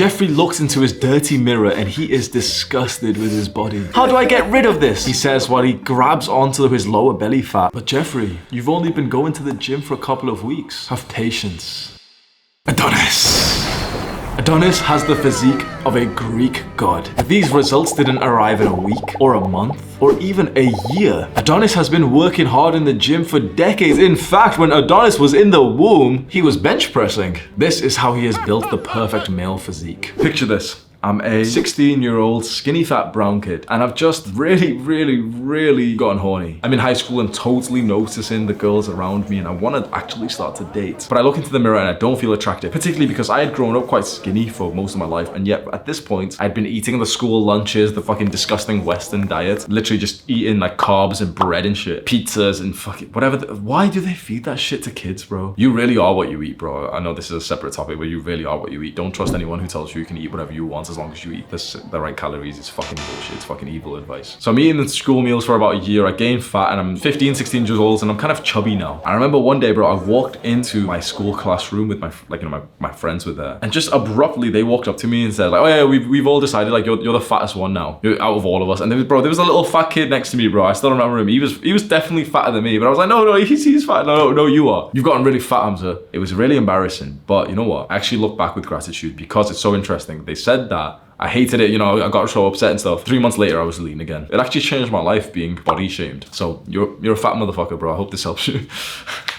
Jeffrey looks into his dirty mirror and he is disgusted with his body. How do I get rid of this? He says while he grabs onto his lower belly fat. But Jeffrey, you've only been going to the gym for a couple of weeks. Have patience. Adonis. Adonis has the physique of a Greek god. If these results didn't arrive in a week, or a month, or even a year, Adonis has been working hard in the gym for decades. In fact, when Adonis was in the womb, he was bench pressing. This is how he has built the perfect male physique. Picture this. I'm a 16-year-old skinny fat brown kid and I've just really gotten horny. I'm in high school and totally noticing the girls around me and I want to actually start to date. But I look into the mirror and I don't feel attractive, particularly because I had grown up quite skinny for most of my life, and yet at this point I'd been eating the school lunches, the fucking disgusting Western diet, literally just eating like carbs and bread and shit, pizzas and fucking whatever. Why do they feed that shit to kids, bro? You really are what you eat, bro. I know this is a separate topic, but you really are what you eat. Don't trust anyone who tells you you can eat whatever you want as long as you eat the right calories. It's fucking bullshit. It's fucking evil advice. So I'm eating the school meals for about a year. I gained fat and I'm 15, 16 years old and I'm kind of chubby now. I remember one day, bro, I walked into my school classroom with my friends were there, and just abruptly they walked up to me and said like, oh yeah, we've all decided like you're the fattest one now. You're out of all of us. And there was a little fat kid next to me, bro. I still remember him. He was definitely fatter than me, but I was like, no, he's fat. No, you are. You've gotten really fat, Hamza. It was really embarrassing, but you know what? I actually look back with gratitude because it's so interesting. They said that. I hated it, you know, I got so upset and stuff. 3 months later, I was lean again. It actually changed my life being body shamed. So you're a fat motherfucker, bro. I hope this helps you.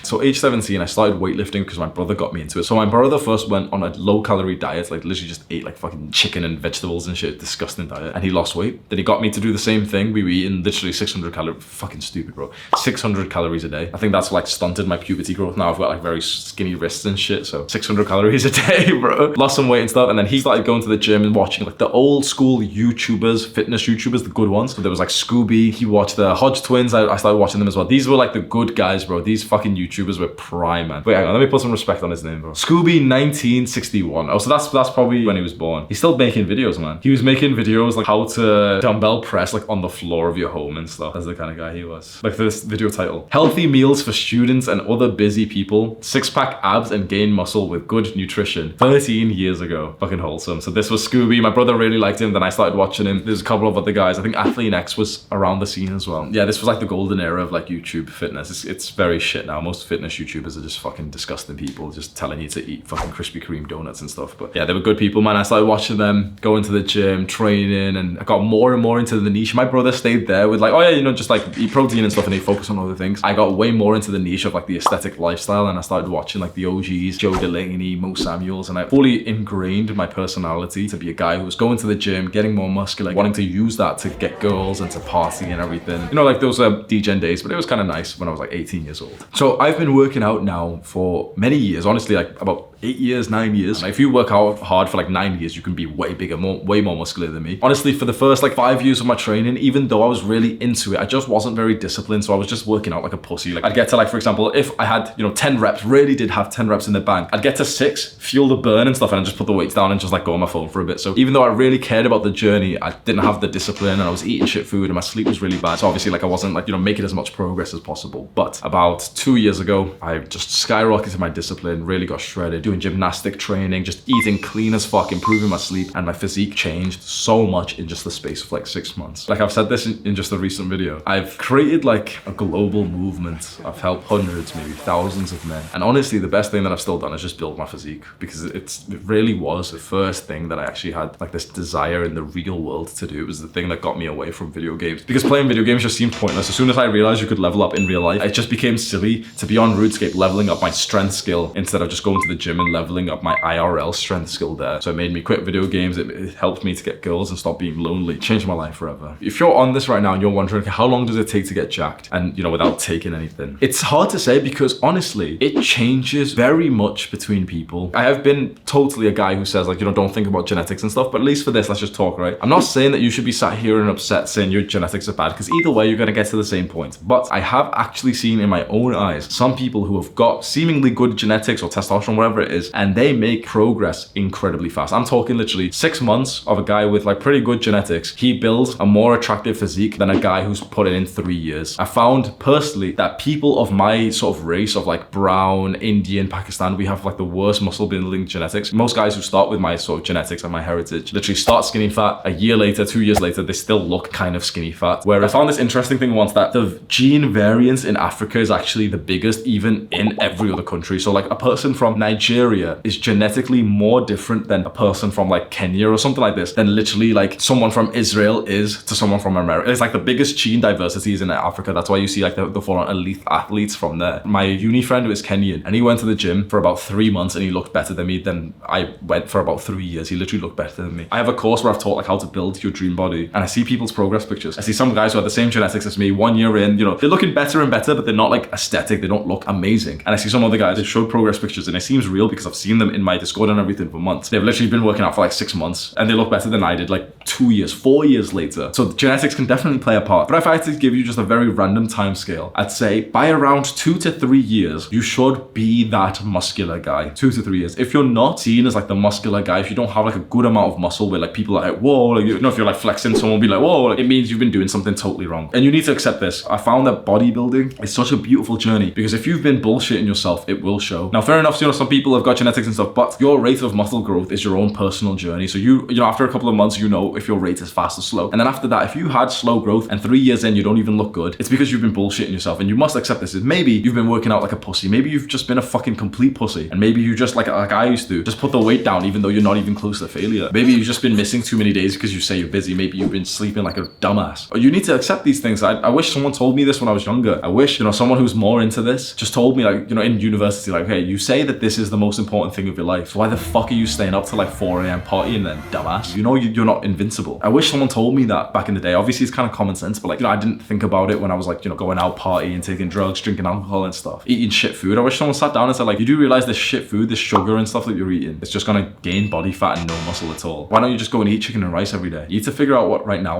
So age 17, I started weightlifting because my brother got me into it. So my brother first went on a low calorie diet, like literally just ate like fucking chicken and vegetables and shit, disgusting diet. And he lost weight. Then he got me to do the same thing. We were eating literally 600 calories, fucking stupid, bro. 600 calories a day. I think that's like stunted my puberty growth. Now I've got like very skinny wrists and shit. So 600 calories a day, bro. Lost some weight and stuff. And then he started going to the gym and watching like the old school YouTubers, fitness YouTubers, the good ones. So there was like Scooby. He watched the Hodge twins. I started watching them as well. These were like the good guys, bro. These fucking YouTubers were prime, man. Wait, hang on, let me put some respect on his name, bro. Scooby 1961. Oh, so that's probably when he was born. He's still making videos, man. He was making videos like how to dumbbell press like on the floor of your home and stuff. That's the kind of guy he was. Like this video title: Healthy meals for students and other busy people. 6-pack abs and gain muscle with good nutrition. 13 years ago. Fucking wholesome. So this was Scooby. My brother really liked him. Then I started watching him. There's a couple of other guys. I think Athlete X was around the scene as well. Yeah, this was like the golden era of like YouTube fitness. It's very shit now. Most fitness YouTubers are just fucking disgusting people just telling you to eat fucking Krispy Kreme donuts and stuff. But yeah, they were good people, man. I started watching them, going to the gym, training, and I got more and more into the niche. My brother stayed there with like, oh yeah, you know, just like eat protein and stuff, and they focus on other things. I got way more into the niche of like the aesthetic lifestyle, and I started watching like the OGs, Joe Delaney, Mo Samuels, and I fully ingrained my personality to be a guy who was going to the gym, getting more muscular, wanting to use that to get girls and to party and everything. You know, like those DGen days, but it was kind of nice when I was like 18 years old. So I've been working out now for many years, honestly, like about 8 years, 9 years. Like if you work out hard for like 9 years, you can be way bigger, way more muscular than me. Honestly, for the first like 5 years of my training, even though I was really into it, I just wasn't very disciplined. So I was just working out like a pussy. Like I'd get to like, for example, if I had, you know, 10 reps, really did have 10 reps in the bank, I'd get to 6, fuel the burn and stuff, and I'd just put the weights down and just like go on my phone for a bit. So even though I really cared about the journey, I didn't have the discipline and I was eating shit food and my sleep was really bad. So obviously like I wasn't like, you know, making as much progress as possible. But about 2 years ago, I just skyrocketed my discipline, really got shredded, doing gymnastic training, just eating clean as fuck, improving my sleep, and my physique changed so much in just the space of like 6 months. Like I've said this in just a recent video, I've created like a global movement. I've helped hundreds, maybe thousands of men. And honestly, the best thing that I've still done is just build my physique, because it really was the first thing that I actually had like this desire in the real world to do. It was the thing that got me away from video games, because playing video games just seemed pointless. As soon as I realized you could level up in real life, it just became silly to be on RuneScape leveling up my strength skill instead of just going to the gym and leveling up my IRL strength skill there. So it made me quit video games. It helped me to get girls and stop being lonely. It changed my life forever. If you're on this right now and you're wondering, okay, how long does it take to get jacked? And you know, without taking anything, it's hard to say, because honestly, it changes very much between people. I have been totally a guy who says like, you know, don't think about genetics and stuff, but at least for this, let's just talk, right? I'm not saying that you should be sat here and upset saying your genetics are bad, because either way, you're gonna get to the same point. But I have actually seen in my own eyes some people who have got seemingly good genetics or testosterone, whatever it it is, and they make progress incredibly fast. I'm talking literally 6 months of a guy with like pretty good genetics. He builds a more attractive physique than a guy who's put it in 3 years. I found personally that people of my sort of race of like brown, Indian, Pakistan, we have like the worst muscle building genetics. Most guys who start with my sort of genetics and my heritage literally start skinny fat. A year later, 2 years later, they still look kind of skinny fat. Where I found this interesting thing once, that the gene variance in Africa is actually the biggest even in every other country. So like a person from Nigeria is genetically more different than a person from like Kenya or something like this than literally like someone from Israel is to someone from America. It's like the biggest gene diversity is in Africa. That's why you see like the full-on elite athletes from there. My uni friend was Kenyan, and he went to the gym for about 3 months and he looked better than me than I went for about 3 years. He literally looked better than me. I have a course where I've taught like how to build your dream body, and I see people's progress pictures. I see some guys who have the same genetics as me 1 year in, you know, they're looking better and better, but they're not like aesthetic. They don't look amazing. And I see some other guys that showed progress pictures, and it seems real because I've seen them in my Discord and everything for months. They've literally been working out for like 6 months and they look better than I did like 2 years, 4 years later. So genetics can definitely play a part. But if I had to give you just a very random time scale, I'd say by around 2 to 3 years, you should be that muscular guy. 2 to 3 years. If you're not seen as like the muscular guy, if you don't have like a good amount of muscle where like people are like, whoa, like, you know, if you're like flexing, someone will be like, whoa, like, it means you've been doing something totally wrong. And you need to accept this. I found that bodybuilding is such a beautiful journey because if you've been bullshitting yourself, it will show. Now, fair enough, you know, some people have got genetics and stuff, but your rate of muscle growth is your own personal journey. So you know, after a couple of months, you know if your rate is fast or slow. And then after that, if you had slow growth and 3 years in, you don't even look good, it's because you've been bullshitting yourself. And you must accept this. Maybe you've been working out like a pussy. Maybe you've just been a fucking complete pussy. And maybe you just like I used to just put the weight down even though you're not even close to failure. Maybe you've just been missing too many days because you say you're busy. Maybe you've been sleeping like a dumbass. Or you need to accept these things. I wish someone told me this when I was younger. I wish, you know, someone who's more into this just told me, like, you know, in university, like, hey, you say that this is the most important thing of your life. So why the fuck are you staying up till like 4 a.m. partying then, dumbass? You know you're not invincible. I wish someone told me that back in the day. Obviously it's kind of common sense, but like, you know, I didn't think about it when I was like, you know, going out partying, taking drugs, drinking alcohol and stuff, eating shit food. I wish someone sat down and said like, you do realize this shit food, this sugar and stuff that you're eating, it's just gonna gain body fat and no muscle at all. Why don't you just go and eat chicken and rice every day? You need to figure out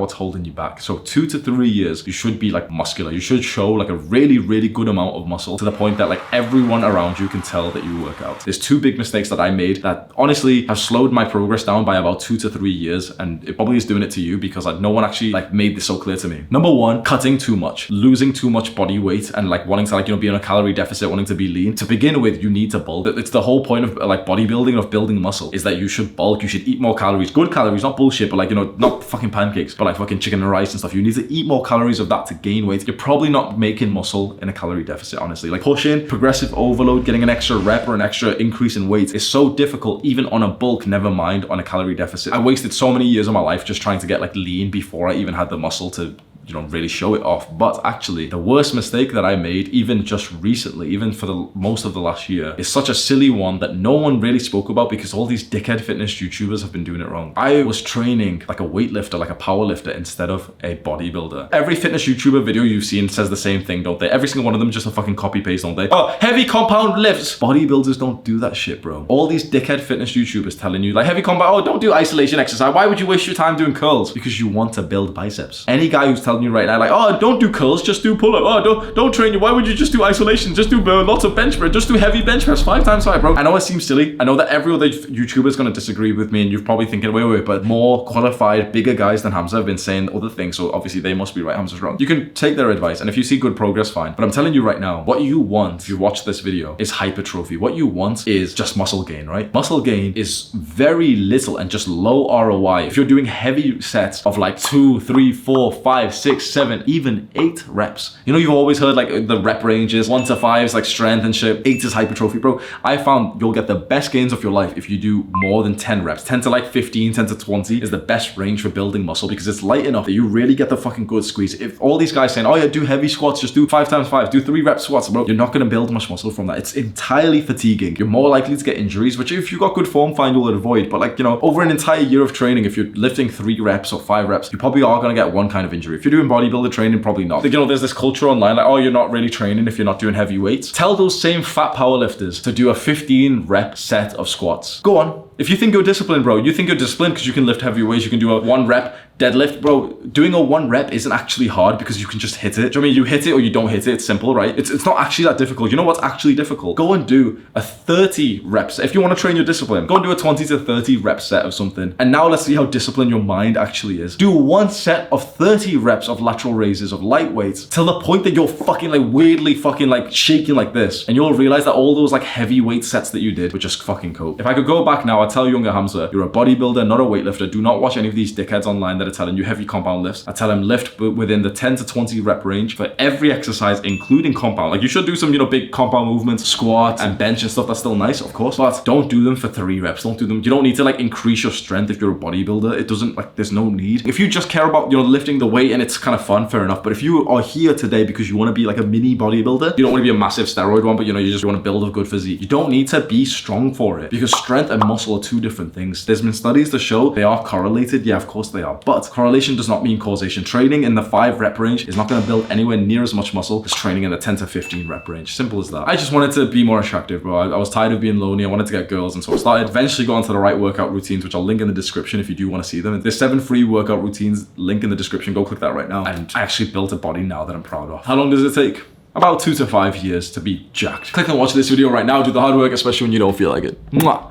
what's holding you back. So 2 to 3 years, you should be like muscular. You should show like a really, really good amount of muscle to the point that like everyone around you can tell that you work out. There's 2 big mistakes that I made that honestly have slowed my progress down by about 2 to 3 years, and it probably is doing it to you because no one actually like made this so clear to me. Number 1, cutting too much, losing too much body weight and like wanting to like, you know, be on a calorie deficit, wanting to be lean. To begin with, you need to bulk. It's the whole point of like bodybuilding, of building muscle, is that you should bulk. You should eat more calories, good calories, not bullshit, but like, you know, not fucking pancakes, but like fucking chicken and rice and stuff. You need to eat more calories of that to gain weight. You're probably not making muscle in a calorie deficit, honestly. Like pushing, progressive overload, getting an extra rep or an extra increase in weight is so difficult, even on a bulk, never mind on a calorie deficit. I wasted so many years of my life just trying to get like lean before I even had the muscle to, you know, really show it off. But actually the worst mistake that I made, even just recently, even for the most of the last year, is such a silly one that no one really spoke about because all these dickhead fitness YouTubers have been doing it wrong. I was training like a weightlifter, like a power lifter, instead of a bodybuilder. Every fitness YouTuber video you've seen says the same thing, don't they? Every single one of them just a fucking copy paste, don't they? Oh, heavy compound lifts. Bodybuilders don't do that shit, bro. All these dickhead fitness YouTubers telling you like heavy compound, oh, don't do isolation exercise. Why would you waste your time doing curls? Because you want to build biceps. Any guy who's telling you right now like, oh, don't do curls, just do pull-up. Oh, don't train you. Why would you just do isolation? Just do lots of bench press. Just do heavy bench press 5 times 5, bro. I know it seems silly. I know that every other YouTuber is going to disagree with me, and you're probably thinking, wait, but more qualified, bigger guys than Hamza have been saying other things, so obviously they must be right, Hamza's wrong. You can take their advice, and if you see good progress, fine. But I'm telling you right now, what you want, if you watch this video, is hypertrophy. What you want is just muscle gain, right? Muscle gain is very little and just low ROI. If you're doing heavy sets of like 2, 3, 4, 5, 6, 7, even 8 reps. You know, you've always heard like the rep ranges, 1 to 5 is like strength and shit, 8 is hypertrophy, bro. I found you'll get the best gains of your life if you do more than 10 reps. 10 to like 15, 10 to 20 is the best range for building muscle because it's light enough that you really get the fucking good squeeze. If all these guys saying, oh yeah, do heavy squats, just do 5 times 5, do 3 rep squats, bro, you're not gonna build much muscle from that. It's entirely fatiguing. You're more likely to get injuries, which if you've got good form, fine, you'll avoid. But like, you know, over an entire year of training, if you're lifting 3 reps or 5 reps, you probably are gonna get one kind of injury. If you're doing bodybuilder training, probably not. Like, you know, there's this culture online like, oh, you're not really training if you're not doing heavy weights. Tell those same fat powerlifters to do a 15 rep set of squats. Go on. If you think you're disciplined, bro, you think you're disciplined because you can lift heavy weights, you can do a 1 rep deadlift, bro. Doing a 1 rep isn't actually hard because you can just hit it. Do you know what I mean? You hit it or you don't hit it. It's simple, right? It's not actually that difficult. You know what's actually difficult? Go and do a 30 reps. If you want to train your discipline, go and do a 20 to 30 rep set of something. And now let's see how disciplined your mind actually is. Do 1 set of 30 reps of lateral raises of light weights till the point that you're fucking like weirdly fucking like shaking like this. And you'll realize that all those like heavyweight sets that you did were just fucking cool. If I could go back now, I'd tell younger Hamza, you're a bodybuilder, not a weightlifter. Do not watch any of these dickheads online that are telling you heavy compound lifts. I tell them lift within the 10 to 20 rep range for every exercise, including compound. Like you should do some, you know, big compound movements, squats and bench and stuff. That's still nice, of course, but don't do them for 3 reps. Don't do them. You don't need to like increase your strength if you're a bodybuilder. It doesn't like, there's no need. If you just care about, you know, lifting the weight and it's kind of fun, fair enough. But if you are here today because you want to be like a mini bodybuilder, you don't want to be a massive steroid one, but you know, you just want to build a good physique. You don't need to be strong for it because strength and muscle are 2 different things. There's been studies to show they are correlated. Yeah, of course they are. But correlation does not mean causation. Training in the 5 rep range is not going to build anywhere near as much muscle as training in the 10 to 15 rep range. Simple as that. I just wanted to be more attractive, bro. I was tired of being lonely. I wanted to get girls, and so I started eventually got onto the right workout routines, which I'll link in the description if you do want to see them. There's 7 free workout routines, link in the description. Go click that right now. And I actually built a body now that I'm proud of. How long does it take? About 2 to 5 years to be jacked. Click and watch this video right now. Do the hard work, especially when you don't feel like it. Mwah.